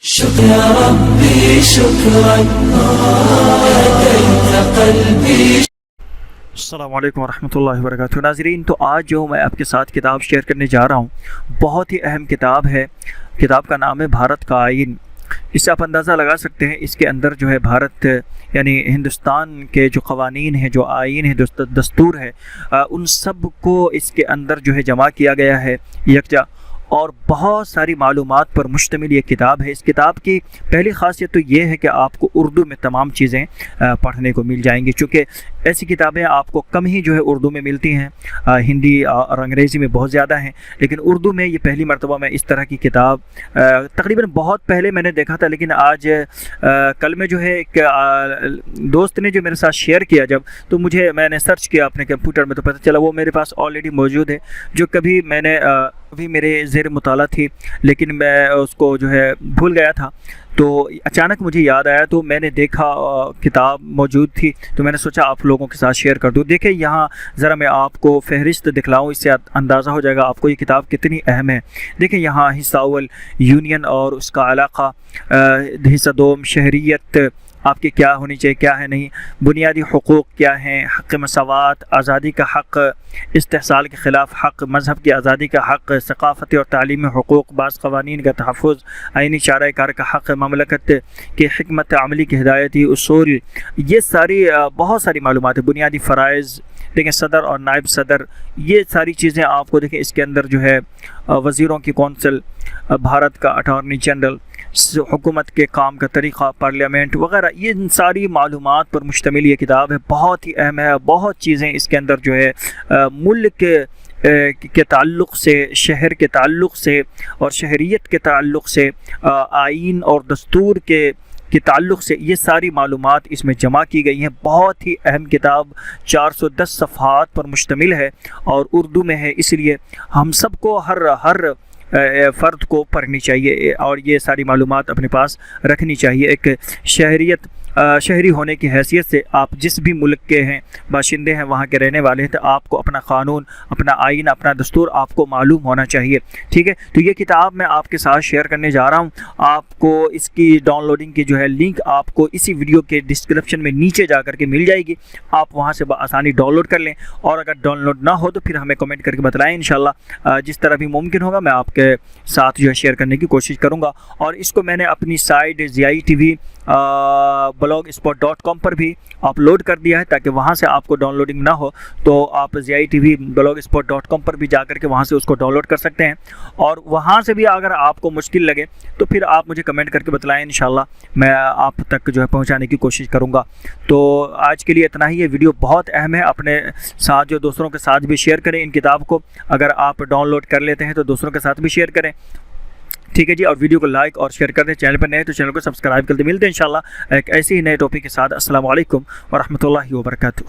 شكرا ربي شكرا هديت قلبي. السلام علیکم ورحمۃ اللہ وبرکاتہ. ناظرین، تو آج جو میں آپ کے ساتھ کتاب شیئر کرنے جا رہا ہوں بہت ہی اہم کتاب ہے. کتاب کا نام ہے بھارت کا آئین. اس سے آپ اندازہ لگا سکتے ہیں اس کے اندر جو ہے بھارت یعنی ہندوستان کے جو قوانین ہیں، جو آئین ہے، دستور ہے، ان سب کو اس کے اندر جو ہے جمع کیا گیا ہے یکجا، اور بہت ساری معلومات پر مشتمل یہ کتاب ہے. اس کتاب کی پہلی خاصیت تو یہ ہے کہ آپ کو اردو میں تمام چیزیں پڑھنے کو مل جائیں گی، چونکہ ایسی کتابیں آپ کو کم ہی جو ہے اردو میں ملتی ہیں. ہندی اور انگریزی میں بہت زیادہ ہیں، لیکن اردو میں یہ پہلی مرتبہ میں اس طرح کی کتاب تقریباً بہت پہلے میں نے دیکھا تھا، لیکن آج کل میں جو ہے ایک دوست نے جو میرے ساتھ شیئر کیا جب، تو میں نے سرچ کیا اپنے کمپیوٹر میں، تو پتہ چلا وہ میرے پاس آلریڈی موجود ہے، جو کبھی میں نے ابھی میرے زیر مطالعہ تھی، لیکن میں اس کو جو ہے بھول گیا تھا. تو اچانک مجھے یاد آیا، تو میں نے دیکھا کتاب موجود تھی، تو میں نے سوچا آپ لوگوں کے ساتھ شیئر کر دوں. دیکھیں یہاں ذرا میں آپ کو فہرست دکھلاؤں، اس سے اندازہ ہو جائے گا آپ کو یہ کتاب کتنی اہم ہے. دیکھیں یہاں حصہ اول یونین اور اس کا علاقہ، حصہ دوم شہریت آپ کی کیا ہونی چاہیے، کیا ہے نہیں، بنیادی حقوق کیا ہیں، حق مساوات، آزادی کا حق، استحصال کے خلاف حق، مذہب کی آزادی کا حق، ثقافتی اور تعلیمی حقوق، بعض قوانین کا تحفظ، آئینی چارہ کار کا حق، مملکت کی حکمت عملی کی ہدایتی اصول، یہ ساری بہت ساری معلومات ہیں. بنیادی فرائض دیکھیں، صدر اور نائب صدر، یہ ساری چیزیں آپ کو دیکھیں. اس کے اندر جو ہے وزیروں کی کونسل، بھارت کا اٹارنی جنرل، حکومت کے کام کا طریقہ، پارلیمنٹ وغیرہ، یہ ساری معلومات پر مشتمل یہ کتاب ہے. بہت ہی اہم ہے. بہت چیزیں اس کے اندر جو ہے ملک کے تعلق سے، شہر کے تعلق سے اور شہریت کے تعلق سے، آئین اور دستور کے تعلق سے، یہ ساری معلومات اس میں جمع کی گئی ہیں. بہت ہی اہم کتاب، 410 صفحات پر مشتمل ہے اور اردو میں ہے، اس لیے ہم سب کو ہر فرد کو پڑھنی چاہیے اور یہ ساری معلومات اپنے پاس رکھنی چاہیے. ایک شہری ہونے کی حیثیت سے آپ جس بھی ملک کے ہیں، باشندے ہیں، وہاں کے رہنے والے ہیں، تو آپ کو اپنا قانون، اپنا آئین، اپنا دستور آپ کو معلوم ہونا چاہیے. ٹھیک ہے، تو یہ کتاب میں آپ کے ساتھ شیئر کرنے جا رہا ہوں. آپ کو اس کی ڈاؤن لوڈنگ کی جو ہے لنک آپ کو اسی ویڈیو کے ڈسکرپشن میں نیچے جا کر کے مل جائے گی. آپ وہاں سے بآسانی ڈاؤن لوڈ کر لیں، اور اگر ڈاؤن لوڈ نہ ہو تو پھر ہمیں کمنٹ کر کے بتلائیں. انشاءاللہ جس طرح بھی ممکن ہوگا میں آپ کے ساتھ جو ہے شیئر کرنے کی کوشش کروں گا. اور اس کو میں نے اپنی سائٹ زیائی ٹی وی blogspot.com پر بھی اپلوڈ کر دیا ہے، تاکہ وہاں سے آپ کو ڈاؤن لوڈنگ نہ ہو تو آپ زیائی ٹی وی blogspot.com پر بھی جا کر کے وہاں سے اس کو ڈاؤن لوڈ کر سکتے ہیں. اور وہاں سے بھی اگر آپ کو مشکل لگے تو پھر آپ مجھے کمنٹ کر کے بتلائیں، انشاءاللہ میں آپ تک جو ہے پہنچانے کی کوشش کروں گا. تو آج کے لیے اتنا ہی. یہ ویڈیو بہت اہم ہے، اپنے ساتھ جو دوستوں کے ساتھ بھی شیئر کریں ان کتاب کو. اگر آپ ڈاؤن لوڈ کر لیتے ہیں تو دوستوں کے ساتھ بھی شیئر کریں. ٹھیک ہے جی، اور ویڈیو کو لائک اور شیئر کر دیں. چینل پر نئے تو چینل کو سبسکرائب کر دیں. ملتے ہیں انشاءاللہ ایک ایسے ہی نئے ٹاپک کے ساتھ. السلام علیکم ورحمۃ اللہ وبرکاتہ.